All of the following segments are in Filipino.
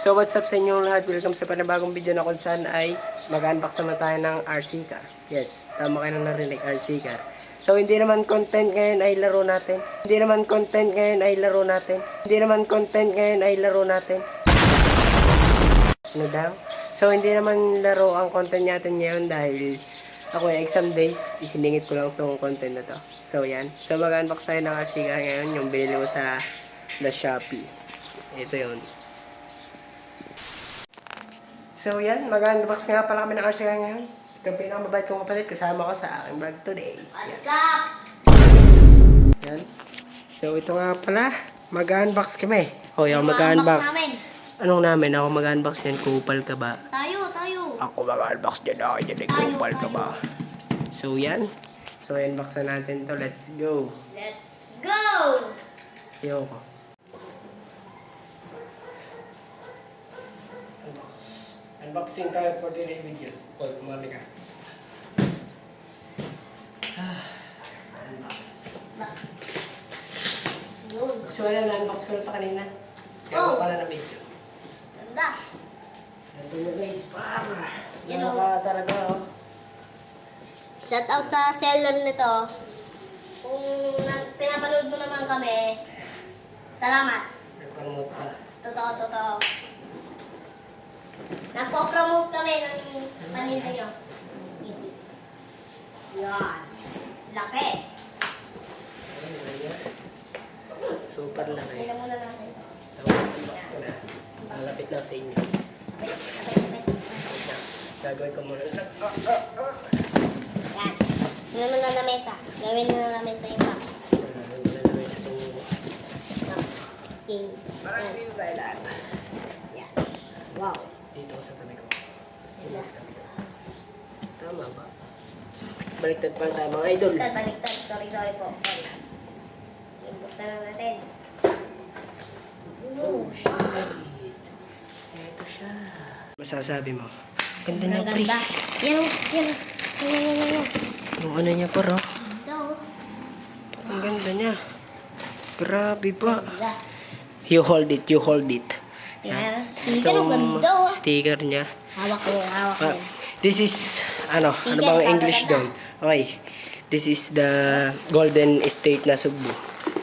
So what's up sa inyong lahat? Welcome sa panibagong video na kung saan ay mag-unbox naman tayo ng RC car. Yes, tama kayo na narinig, RC car. So hindi naman content ngayon ay laro natin. Hindi naman content ngayon ay laro natin. Hindi naman content ngayon ay laro natin. Ano daw? So hindi naman laro ang content natin ngayon dahil ako yung exam days, isiningit ko lang itong content na to. So yan. So mag-unbox tayo ng RC car ngayon, yung binili ko sa The Shopee. Ito yun. So yan, mag-unbox nga pala kami ng RC car ngayon. Ito yung pinakamabait kong kapatid, kasama ko sa aking vlog today. What's up? Yan. So ito nga pala, mag-unbox kami. O yung mag-unbox. Anong namin? Ako mag-unbox yan, kupal ka ba? Tayo. Ako mag-unbox din ako, yan kupal ka ba? So yan. So unbox na natin to, let's go. Let's go! Ayoko. Unboxing tayo for today's video. Paul, kumali ka. Unbox. Yun. So, na-unbox ko na pa kanina. Kaya ko pala na video. Ganda. Ito na guys, para. Yan Ano o. ka talaga, oh. Shout out sa seller nito. Kung pinapanood mo naman kami, salamat. Nagpromote pa. Totoo. Nagpo-promote kami ng paninda nyo. Yan. Laki. Super laki. Tignan muna natin. So, unbox ko na. Malapit na sa inyo. Kapit. Gagawin ko muna. Yan. Tignan mo na na mesa. Gawin mo na na mesa yung box. Box. In. Parang dito tayo lahat. Yan. Wow. Dito sa tabi ko. Dito sa tabi ko. Tama ba? Baliktad pa tayo mga idol. Baliktad. Sorry po. Sorry. Buksan na natin. Oh, shit. Ito siya. Masasabi mo? Ganda niya, Ang pre. ganda. Yan. Yung ano niya, paro. Ito. Ang ganda niya. Grabe ba? Ganda. You hold it. Yan. Sticker. Ang ganda oh. Sticker niya. Hawak ko. This is, ano Sticker, bang English ganda. doon? Okay. This is the Golden State na Cebu.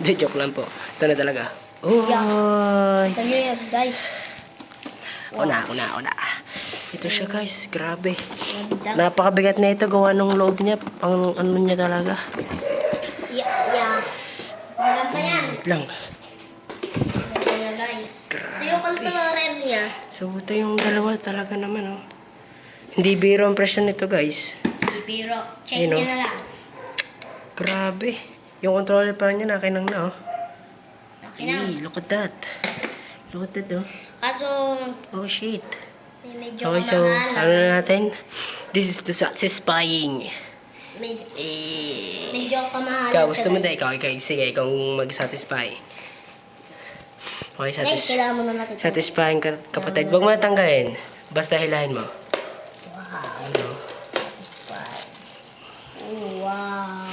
Hindi, joke lang po. Ito na talaga. Oh, Ito nyo yan, guys. Una. Ito siya, guys. Grabe. Ganda. Napakabigat na ito. Gawa ng loob niya. Ang ano niya talaga. Yeah. Ang ganda yan. Wait lang. Ganda niya, guys. Ito yung controller niya. So, ito yung dalawa talaga naman, oh. Hindi biro ang presyo nito, guys. Pero, check Ayun, nyo oh. na lang. Grabe. Yung controller pa niya, nakinang na, oh. Okay na. Hey, look at that. Look at that, oh. Kaso, Oh, shit. may medyo Okay, so, kamahalan. ano na natin? This is the satisfying. Medyo kamahalan. Ikaw, gusto mo siya, na ikaw? Sige, ikaw mag-satisfy. Okay, guys, kailangan mo na natin. satisfying ka, kapatid. Huwag mo natanggalin. Basta hilahin mo. Wow. Ano? Satisfied. Oh, wow.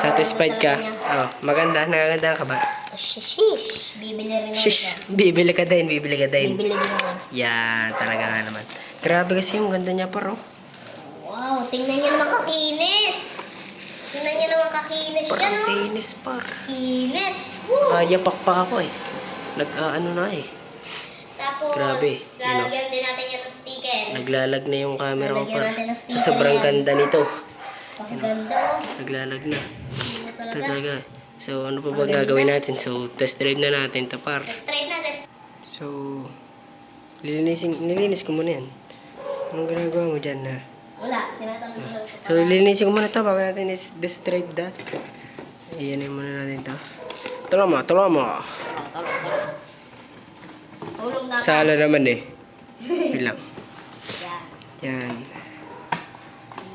Satisfied ka? Ganda talaga Oh, maganda. Nagaganda ka ba? Shish. Bibili rin ako. Shish! Bibili ka din. Bibili din ako. Yan, talaga nga naman. Grabe kasi yung ganda niya, paro. Wow, tingnan niyo naman kakinis. Tingnan niyo naman kakinis yan, Parang oh. kinis, par. Kinis. Woo! Yapak pa ako eh. Ano na eh. Tapos, Grabe, lalagyan din natin yan ng sticker. Naglalag na yung camera ko, Lalagyan par. natin ng sticker Sobrang yan. ganda nito. Pakaganda, oh. Naglalag na. Hindi na Ito talaga. talaga. So, ano pa ba gagawin natin? So, test drive na natin ito, par. Straight na, test. So, nilinis ko muna yan. Anong ginagawa mo dyan, ha? Wala, tinatanggal ko. So, lilinisin ko muna ito bago natin test drive that. Iyan muna natin ito. Tulong mo. Tulong na. Sala naman eh. Wait lang. Yan. Yan.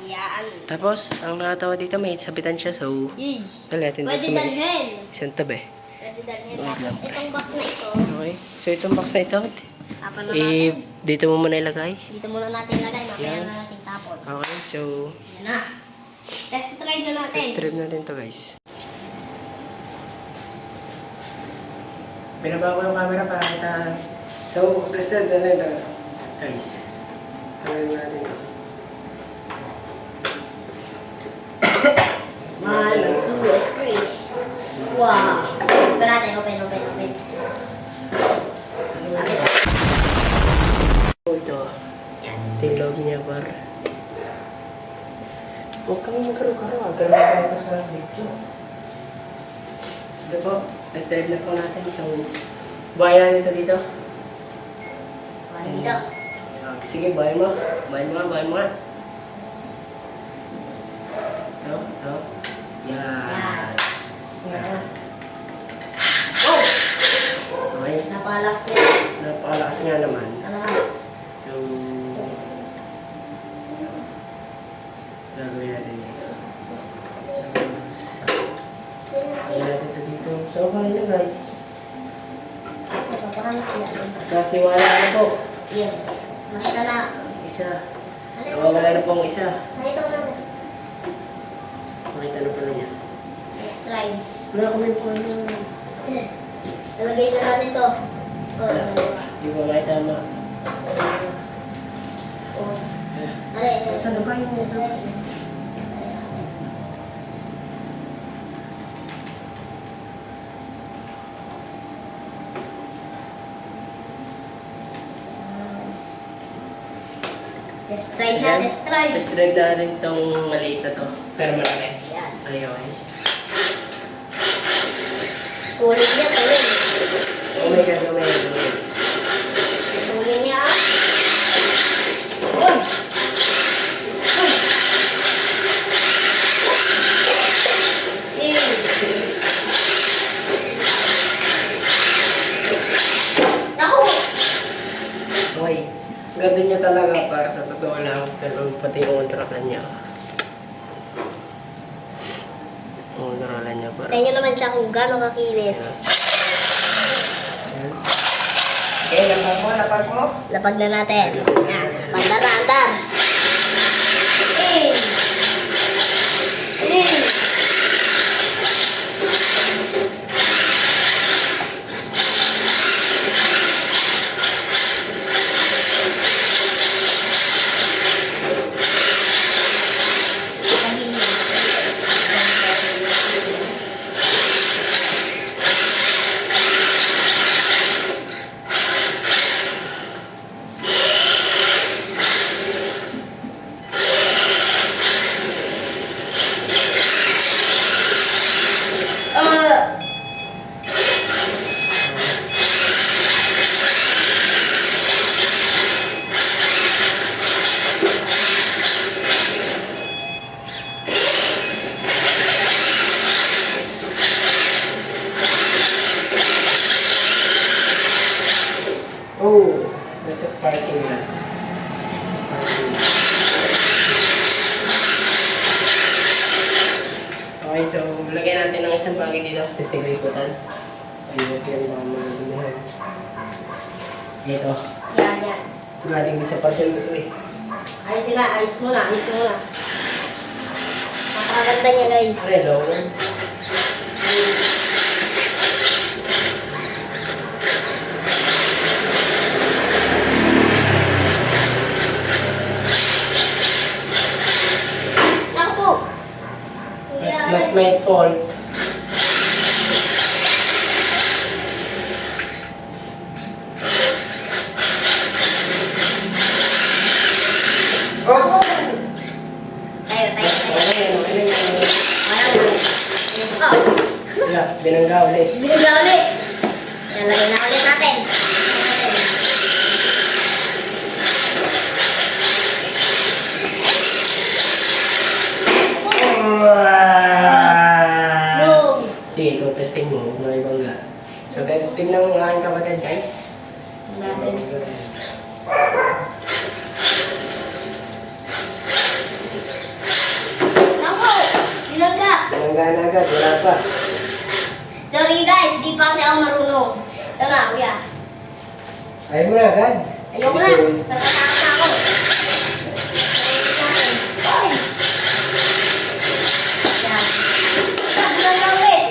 Yan. Tapos, ang nakatawa dito, may sabitan siya. So, Yay. dali natin ito Pwede sa may dalhin. isang tabi. Pwede dalhin. Tapos, itong box na ito. Okay. So, itong box na ito, Tapon na natin. dito mo muna ilagay. Dito muna natin lagay. Mamaya Yan. na natin tapon. Okay, so, Yan na. Test drive na natin. test drive natin to guys. Binaba ko yung camera para kita So, tested na rin guys. Tanggalin natin. 1, 2, 3. Wow. Open natin, open. Ito. Ito yung loob niya par. Huwag kang magkaro-karo. Agad na ito sa video. Ito po. Test drive na po natin. Isang buhay natin ito dito. Ano dito? Sige, buhay mo. Buhay mo nga. Ito. Yan. Yan. Oh! Okay. Napakalakas niya. Napakalakas nga naman. Napakalakas. So, gagawin natin dito. Gagawin natin ito dito. So, paano nilagay? Napapakalas sila. Kasi wala na po. Yan. Nakita na. Isa. Nawawala na po ang isa. Nakita ko na. Makita na pala niya. Let's try. Wala kami po ano. Nalagay na natin to. Wala. Di ba may tama? Tapos. Aray. Saan na ba yung Let's try na, let's try. Test drive na rin itong maliit na to. Pero malaki. Yan. Ayaw. Tuloy niya, tuloy. Oh my God, oh my God, oh my God. Tuloy niya. Yun. Naku! Okay. Ganda niya talaga para sa totoo lang. Pero pati yung kontrakan niya. Kontrakan niya para. Tingnan naman siya kung gano'ng kakinis. Ayan. Okay, lapag mo. Lapag na natin. Yan. Bandar na, andar. Eh. Eh. Oh, nasa parking na. Parking. Okay, so lagyan natin ng isang bagay dito sa testigaykutan. Ayun, yan mga maludumihan. Dito. Yan, yan. Galing sa parcel ko eh. Ayos na, ayos muna, ayos muna. Napakaganda niya, guys. Hello. Naku po! It's not my fault. Naku! Tayo, tayo, tayo. Okay. Oh, Wala, binangga ulit. binigla ulit. Yan, lagyan na ulit natin. No! Sige, kung testing mo, huwag mo na ibangga. So, testing ng aking kapatid, guys. Natin. Naku! Binagla! Binangga na agad, wala pa. Sorry guys, di pa kasi ako marunong. Ito na, kuya. Ayaw mo na agad. Ayoko na. Natatakot na ako. Ay! Yan. Sabi na lang ulit.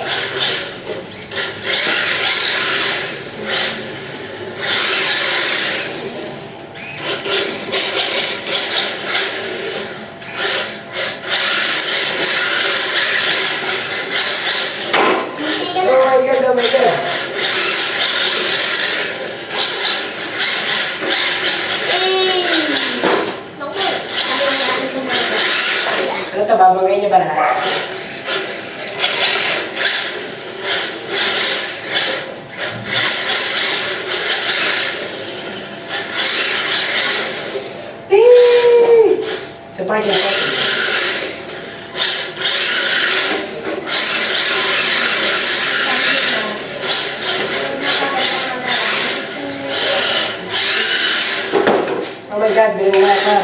ba lahat? Ting! Sa parking lot. Oh my God, bilang nga ka.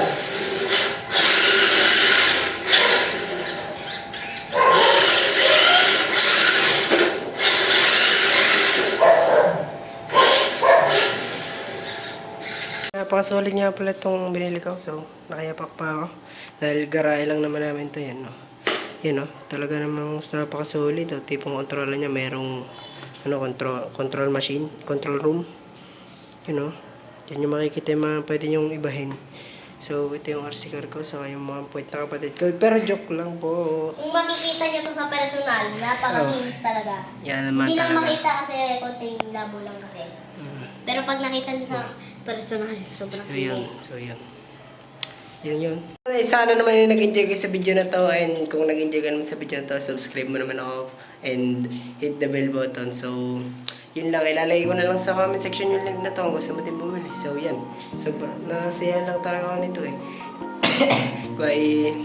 Napakasolid nga pala itong binili ko. So, nakayapak pa ako. Dahil garahe lang naman namin ito. Yan, no? Yan, no? Talaga namang napakasolid. Oh. Tipong controller niya, merong control machine, control room. Yan, no? Yan yung makikita yung mga pwede nyong ibahin. So, ito yung RC car ko. Saka yung mga puwet na kapatid ko. Pero joke lang po. Kung makikita nyo to sa personal, napakakinis talaga. Yan naman Hindi lang talaga. makita kasi konting labo lang kasi. Pero pag nakita nyo sa personal, sobrang So, yun. kinis. So, yun. Yun. Sana naman yung nag-enjoy kayo sa video na to. And kung nag-enjoy ka naman sa video na to, subscribe mo naman ako. And hit the bell button. So, yun lang. Ilalagay ko na lang sa comment section yung link na to. Kung gusto mo din bumili. So, yan. Nasaya lang talaga ako nito eh. Kaya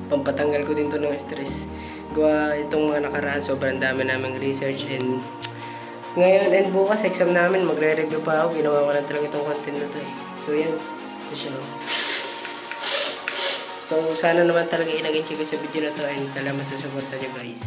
pampatanggal ko din to ng stress. Kaya itong mga nakaraan, sobrang dami naming research. And ngayon and bukas exam namin, magre-review pa ako. Ginawa ko lang talaga itong content na to eh. So, yan. Ito siya. So, sana naman talaga inag-enjoy ko sa video na to and salamat sa suporta nyo guys.